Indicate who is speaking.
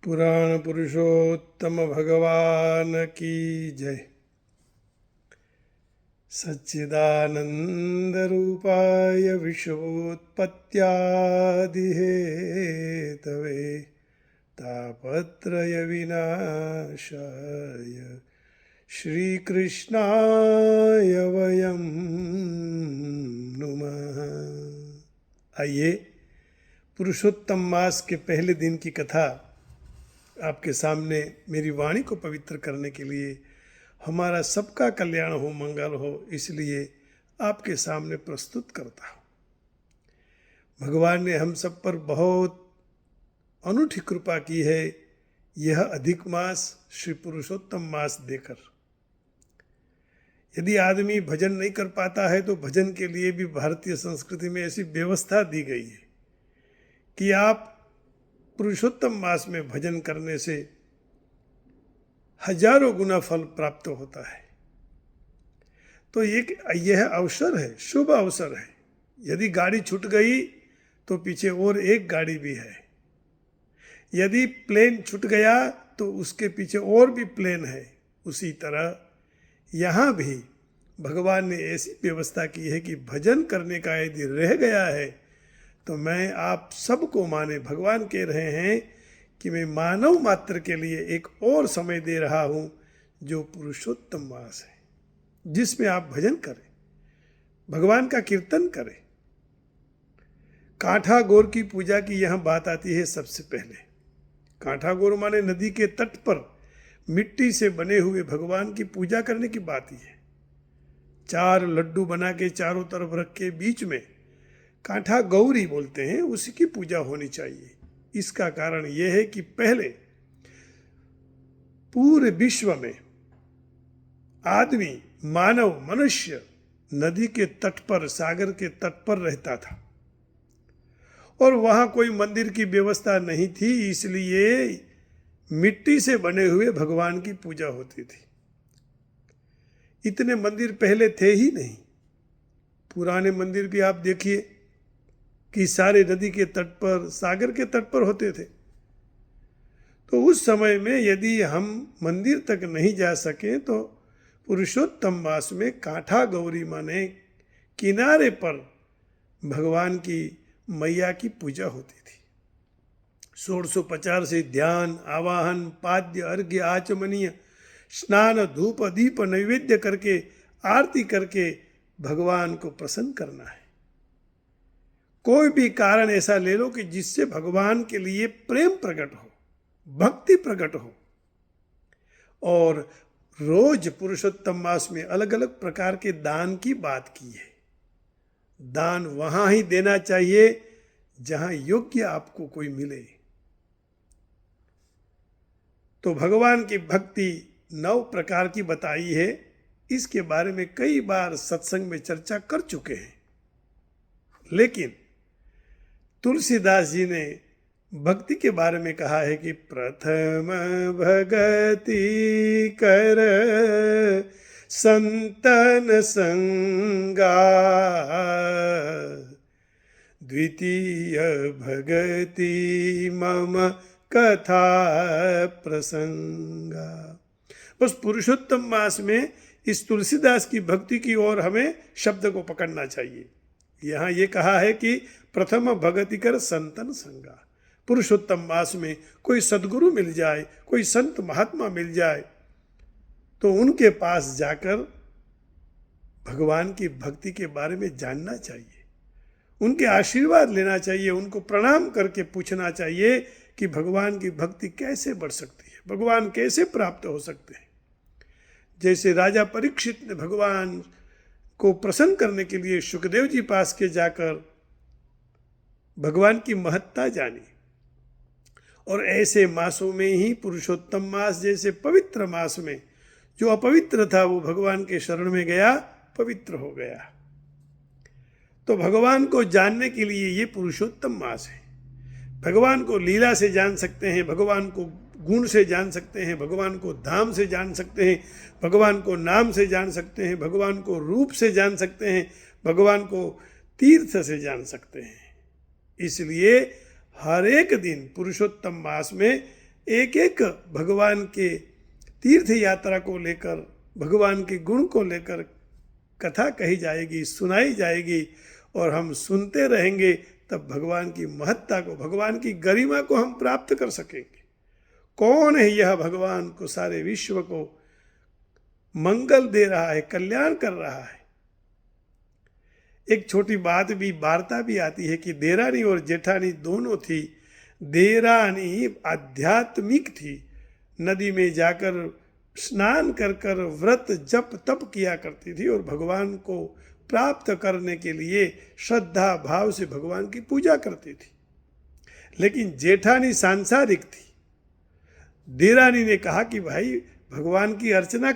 Speaker 1: पुराण पुरुषोत्तम भगवान की जय। सच्चिदानंद रूपाय विश्वोत्पत्त्यादिहेतवे तापत्रय विनाशाय श्रीकृष्णाय वयं नुमः। आइए पुरुषोत्तम मास के पहले दिन की कथा आपके सामने मेरी वाणी को पवित्र करने के लिए, हमारा सबका कल्याण हो, मंगल हो, इसलिए आपके सामने प्रस्तुत करता हूँ। भगवान ने हम सब पर बहुत अनूठी कृपा की है यह अधिक मास श्री पुरुषोत्तम मास देकर। यदि आदमी भजन नहीं कर पाता है तो भजन के लिए भी भारतीय संस्कृति में ऐसी व्यवस्था दी गई है कि आप पुरुषोत्तम मास में भजन करने से हजारों गुना फल प्राप्त होता है। तो यह अवसर है, शुभ अवसर है। यदि गाड़ी छूट गई तो पीछे और एक गाड़ी भी है। यदि प्लेन छूट गया तो उसके पीछे और भी प्लेन है। उसी तरह यहाँ भी भगवान ने ऐसी व्यवस्था की है कि भजन करने का यदि रह गया है तो मैं आप सबको माने, भगवान कह रहे हैं कि मैं मानव मात्र के लिए एक और समय दे रहा हूँ जो पुरुषोत्तम मास है, जिसमें आप भजन करें, भगवान का कीर्तन करें। कांठा गोर की पूजा की यहाँ बात आती है। सबसे पहले कांठा गोर माने नदी के तट पर मिट्टी से बने हुए भगवान की पूजा करने की बात ही है। 4 लड्डू बना के चारों तरफ रख के बीच में कांठा गौरी बोलते हैं, उसी की पूजा होनी चाहिए। इसका कारण यह है कि पहले पूरे विश्व में आदमी, मानव, मनुष्य नदी के तट पर, सागर के तट पर रहता था और वहां कोई मंदिर की व्यवस्था नहीं थी, इसलिए मिट्टी से बने हुए भगवान की पूजा होती थी। इतने मंदिर पहले थे ही नहीं। पुराने मंदिर भी आप देखिए कि सारे नदी के तट पर, सागर के तट पर होते थे। तो उस समय में यदि हम मंदिर तक नहीं जा सके तो पुरुषोत्तम मास में कांठा गौरी माने किनारे पर भगवान की मैया की पूजा होती थी। 1650 से ध्यान, आवाहन, पाद्य, अर्घ्य, आचमनीय, स्नान, धूप, दीप, नैवेद्य करके, आरती करके भगवान को प्रसन्न करना है। कोई भी कारण ऐसा ले लो कि जिससे भगवान के लिए प्रेम प्रकट हो, भक्ति प्रकट हो। और रोज पुरुषोत्तम मास में अलग अलग प्रकार के दान की बात की है। दान वहां ही देना चाहिए जहां योग्य आपको कोई मिले। तो भगवान की भक्ति 9 प्रकार की बताई है। इसके बारे में कई बार सत्संग में चर्चा कर चुके हैं, लेकिन तुलसीदास जी ने भक्ति के बारे में कहा है कि प्रथम भगति कर संतन संगा, द्वितीय भगति मम कथा प्रसंगा। बस पुरुषोत्तम मास में इस तुलसीदास की भक्ति की ओर हमें शब्द को पकड़ना चाहिए। यहाँ ये कहा है कि प्रथम भगति कर संतन संगा। पुरुषोत्तम मास में कोई सद्गुरु मिल जाए, कोई संत महात्मा मिल जाए तो उनके पास जाकर भगवान की भक्ति के बारे में जानना चाहिए, उनके आशीर्वाद लेना चाहिए, उनको प्रणाम करके पूछना चाहिए कि भगवान की भक्ति कैसे बढ़ सकती है, भगवान कैसे प्राप्त हो सकते हैं। जैसे राजा परीक्षित ने भगवान को प्रसन्न करने के लिए सुखदेव जी पास के जाकर भगवान की महत्ता जानी। और ऐसे मासों में ही पुरुषोत्तम मास जैसे पवित्र मास में जो अपवित्र था वो भगवान के शरण में गया, पवित्र हो गया। तो भगवान को जानने के लिए ये पुरुषोत्तम मास है। भगवान को लीला से जान सकते हैं, भगवान को गुण से जान सकते हैं, भगवान को धाम से जान सकते हैं, भगवान को नाम से जान सकते हैं, भगवान को रूप से जान सकते हैं, भगवान को तीर्थ से जान सकते हैं। इसलिए हर एक दिन पुरुषोत्तम मास में एक एक भगवान के तीर्थ यात्रा को लेकर, भगवान के गुण को लेकर कथा कही जाएगी, सुनाई जाएगी, और हम सुनते रहेंगे, तब भगवान की महत्ता को, भगवान की गरिमा को हम प्राप्त कर सकेंगे। कौन है यह भगवान को, सारे विश्व को मंगल दे रहा है, कल्याण कर रहा है। एक छोटी बात भी, वार्ता भी आती है कि देरानी और जेठानी दोनों थी। देरानी आध्यात्मिक थी, नदी में जाकर स्नान कर कर व्रत जप तप किया करती थी और भगवान को प्राप्त करने के लिए श्रद्धा भाव से भगवान की पूजा करती थी। लेकिन जेठानी सांसारिक थी। देरानी ने कहा कि भाई भगवान की अर्चना